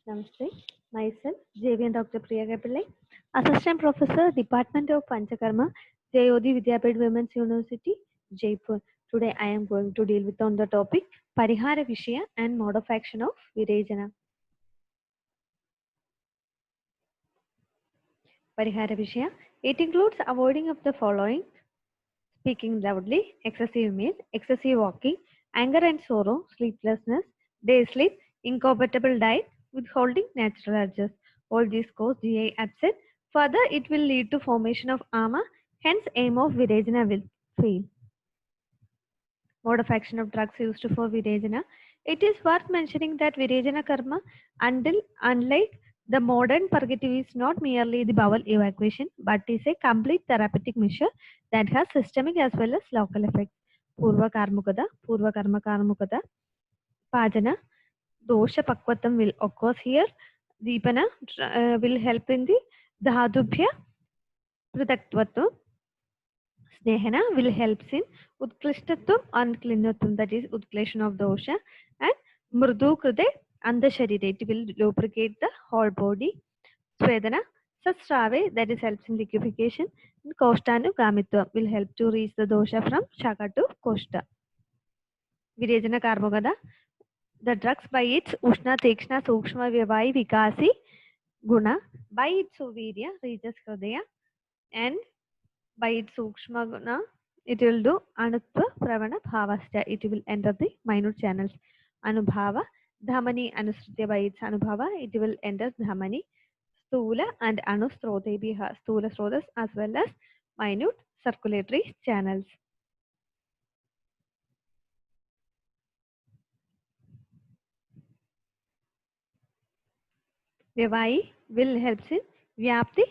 Namaste. Myself, JVN Dr. Priya Kapillai, Assistant Professor, Department of Panchakarma, Jayodhi Vidyapith Women's University, Jaipur. Today I am going to deal with on the topic Parihara Vishaya and mode of action of Virejana. Parihara Vishaya. It includes avoiding of the following: speaking loudly, excessive meal, excessive walking, anger and sorrow, sleeplessness, day sleep, incompatible diet, withholding natural urges. All these cause GI upset. Further, it will lead to formation of ama, hence aim of Virejana will fail. Mode of action of drugs used for Virejana. It is worth mentioning that Virejana karma, unlike the modern purgative, is not merely the bowel evacuation, but is a complete therapeutic measure that has systemic as well as local effects. Purva karma karmukada, pajana, dosha pakwatam will occur here. Deepana will help in the dhadubhya prithaktvatvam. Snehana will help in Utklishtatvam and Klinatvam, that is Utkleshon of dosha, and Murdu Kride Andasharire, it will lubricate the whole body. Svedana Sastrave, that is helps in liquefaction, and Koshtanu Gamitva will help to reach the dosha from Shaka to Koshta. Virejana Karmogada, the drugs by its Ushna Tekshna Sukshma Vyavai Vikasi Guna, by its Suvirya reaches Hridaya, and by its Sukshma Guna, it will do Anutva Pravana Bhavasya. It will enter the minute channels. Anubhava, Dhamani Anusritya, by its Anubhava, it will enter Dhamani, Stula and Anustrotebiha, Stula Srotas as well as minute circulatory channels. Vyavai will help in Vyapti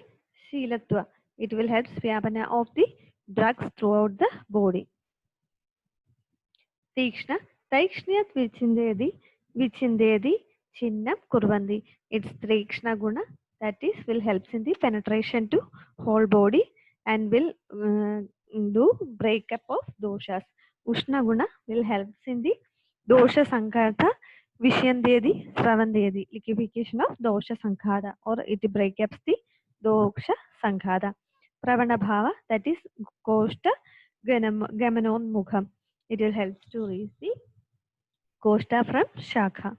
Shilatva. It will help Vyapana of the drugs throughout the body. Tikshna, Taikshniyat Vichindedi, Chinnam Kurvandi. It's Tikshna Guna, that is, will help in the penetration to whole body and will do breakup of doshas. Ushna Guna will help in the dosha sankhata, Vishyandedi, Sravandedi, liquefaction of dosha sankhada, or it breakups the dosha sankhada. Pravana Bhava, that is, Koshta Gamanon Mukham. It will help to reach the Koshta from Shakha.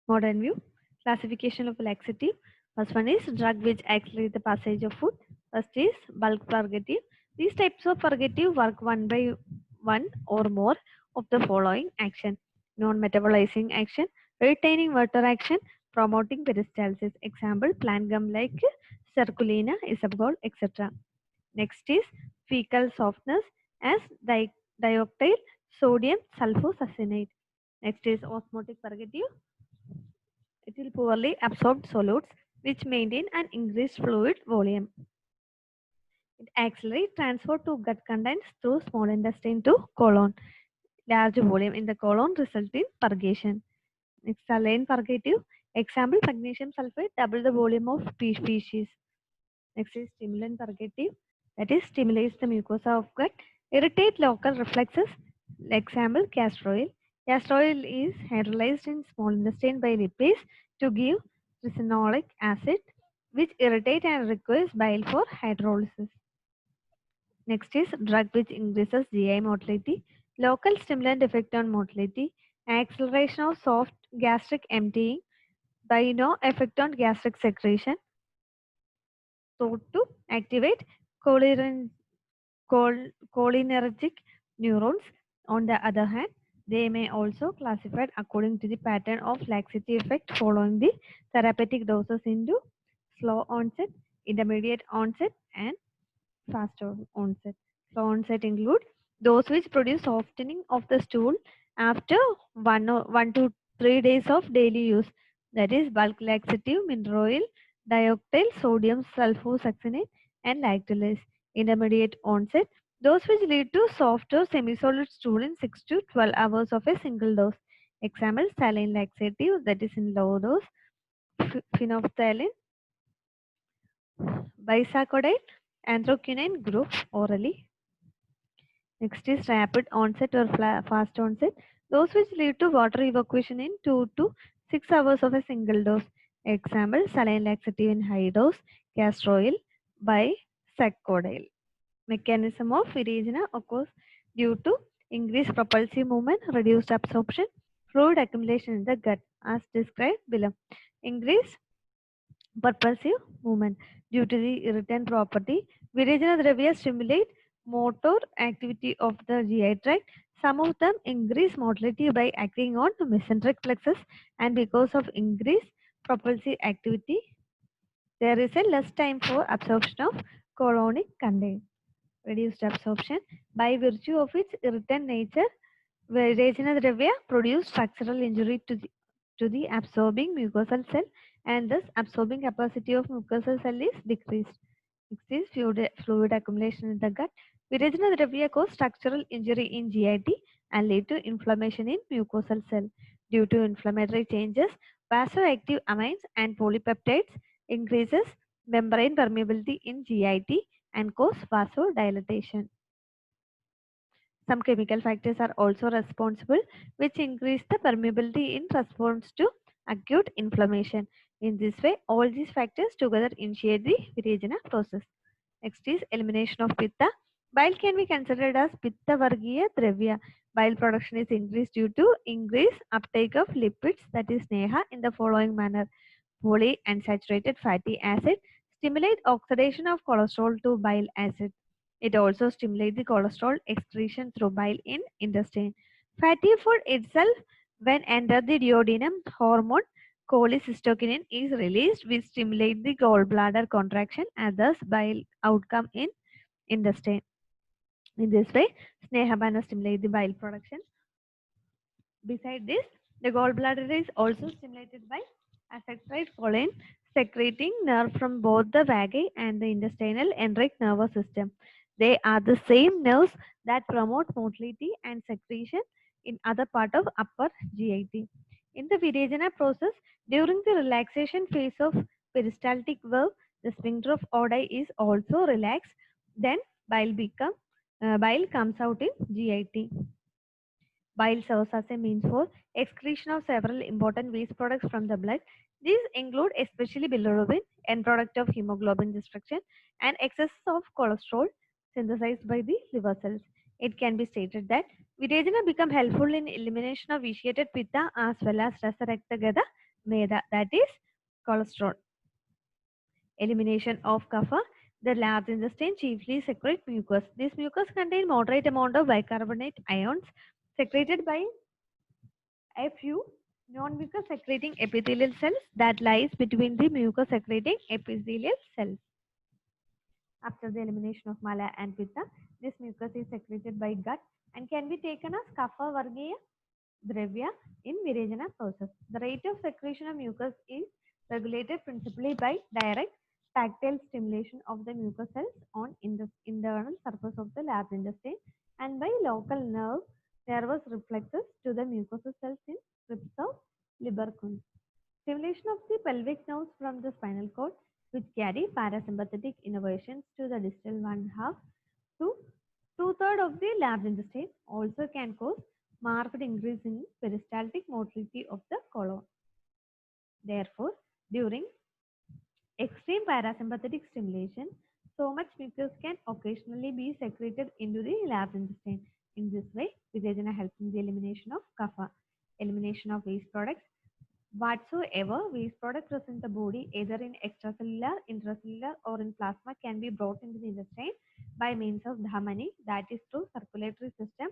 Modern view. Classification of laxative. First one is drug which accelerate the passage of food. First is bulk purgative. These types of purgative work one by one or more of the following action: non-metabolizing action, retaining water action, promoting peristalsis. Example: plant gum like Circulina, Isabgol, etc. Next is fecal softness as dioctyl sodium sulfosuccinate. Next is osmotic purgative. It will poorly absorb solids which maintain an increased fluid volume. It accelerates transfer to gut contents through small intestine to colon. Large volume in the colon result in purgation. Next, saline purgative. Example: magnesium sulfate, double the volume of P species. Next is stimulant purgative, that is, stimulates the mucosa of gut, irritate local reflexes. Example: castor oil. Castor oil is hydrolyzed in small intestine by lipase to give ricinoleic acid, which irritate and requires bile for hydrolysis. Next is drug which increases GI motility, local stimulant effect on motility, acceleration of soft gastric emptying by no effect on gastric secretion, thought to activate cholinergic neurons. On the other hand, they may also classified according to the pattern of laxity effect following the therapeutic doses into slow onset, intermediate onset, and faster onset. Slow onset include those which produce softening of the stool after 1 to 3 days of daily use. That is bulk laxative, mineral oil, dioctyl sodium sulfosuccinate, and lactulase. Intermediate onset, those which lead to softer semi-solid stool in 6 to 12 hours of a single dose. Example: saline laxative, that is in low dose, phenolphthalein, bisacodyl, anthraquinone group orally. Next is rapid onset or fast onset, those which lead to water evacuation in 2 to 6 hours of a single dose. Example, saline laxative in high dose, castor oil by Sacodile. Mechanism of Viragina occurs due to increased propulsive movement, reduced absorption, fluid accumulation in the gut as described below. Increased propulsive movement due to the irritant property. Viragina dravya stimulate motor activity of the GI tract. Some of them increase motility by acting on the mesenteric plexus, and because of increased propulsive activity, there is a less time for absorption of colonic content. Reduced absorption by virtue of its irritant nature. Viragina dravya produce structural injury to the absorbing mucosal cell, and thus absorbing capacity of mucosal cell is decreased. Next is fluid accumulation in the gut. Viragina dravya cause structural injury in GIT and lead to inflammation in mucosal cell. Due to inflammatory changes, vasoactive amines and polypeptides increases membrane permeability in GIT and cause vasodilatation. Some chemical factors are also responsible, which increase the permeability in response to acute inflammation. In this way, all these factors together initiate the Viragina process. Next is elimination of Pitta. Bile can be considered as Pitta Vargiya Dravya. Bile production is increased due to increased uptake of lipids, that is Sneha, in the following manner. Polyunsaturated fatty acid stimulate oxidation of cholesterol to bile acid. It also stimulates the cholesterol excretion through bile in intestine. Fatty food itself, when enter the duodenum, hormone cholecystokinin is released, which stimulate the gallbladder contraction and thus bile outcome in intestine. In this way, Snehabana stimulate the bile production. Beside this, the gallbladder is also stimulated by acetyl choline secreting nerve from both the vagus and the intestinal enteric nervous system. They are the same nerves that promote motility and secretion in other part of upper GIT. In the Viragina process, during the relaxation phase of peristaltic valve, the sphincter of Oddi is also relaxed. Then bile comes out in GIT. Bile serves as a means for excretion of several important waste products from the blood. These include especially bilirubin, end product of hemoglobin destruction, and excess of cholesterol synthesized by the liver cells. It can be stated that Viragina become helpful in elimination of vitiated pitta as well as Rasarakta Meda, that is cholesterol. Elimination of kapha. The large intestine chiefly secrete mucus. This mucus contains moderate amount of bicarbonate ions secreted by a few non-mucus secreting epithelial cells that lies between the mucus secreting epithelial cells. After the elimination of mala and pitta, this mucus is secreted by gut and can be taken as kapha vargiya dravya in Viragina process. The rate of secretion of mucus is regulated principally by direct tactile stimulation of the mucus cells on the internal surface of the large intestine and by local nervous reflexes to the mucosal cells in strips of Lieberkühn. Stimulation of the pelvic nerves from the spinal cord, which carry parasympathetic innervations to the distal one half to two-thirds of the large intestine, also can cause marked increase in peristaltic motility of the colon. Therefore, during extreme parasympathetic stimulation, so much mucus can occasionally be secreted into the large intestine. In this way, Viragina helps in the elimination of kapha, elimination of waste products. Whatsoever waste product present in the body, either in extracellular, intracellular, or in plasma, can be brought into the intestine by means of dhamani, that is through circulatory system,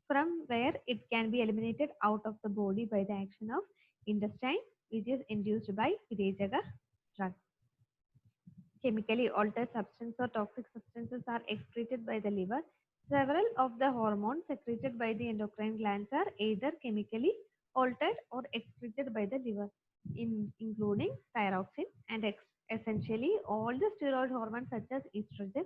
from where it can be eliminated out of the body by the action of intestine, which is induced by Virajaka drug. Chemically altered substances or toxic substances are excreted by the liver. Several of the hormones secreted by the endocrine glands are either chemically altered or excreted by the liver, including thyroxine and essentially all the steroid hormones such as estrogen,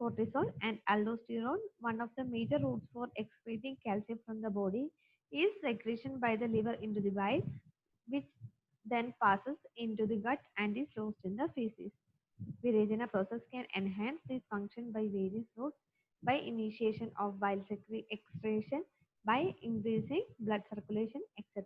cortisol, and aldosterone. One of the major routes for excreting calcium from the body is secretion by the liver into the bile, which then passes into the gut and is lost in the feces. Viragina process can enhance this function by various routes, by initiation of bile excretion, by increasing blood circulation, etc.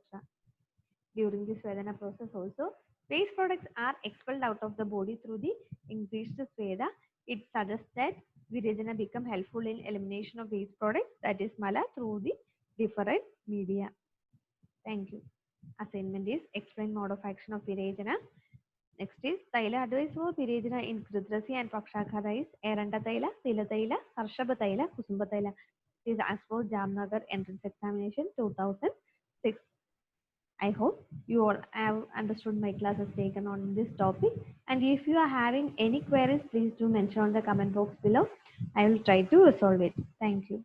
during the Svedana process also. Waste products are expelled out of the body through the increased Sveda. It suggests that Virajana become helpful in elimination of waste products, that is Mala, through the different media. Thank you. Assignment is explain mode of action of Virajana. Next is Taila advice for Virajana in Kridrasi and Pakshakara is Eranda Taila, Tila Taila, Harshaba Taila, Kusumba Taila. It is asked for Jamnagar entrance examination 2006. I hope you all have understood my classes taken on this topic. And if you are having any queries, please do mention on the comment box below. I will try to resolve it. Thank you.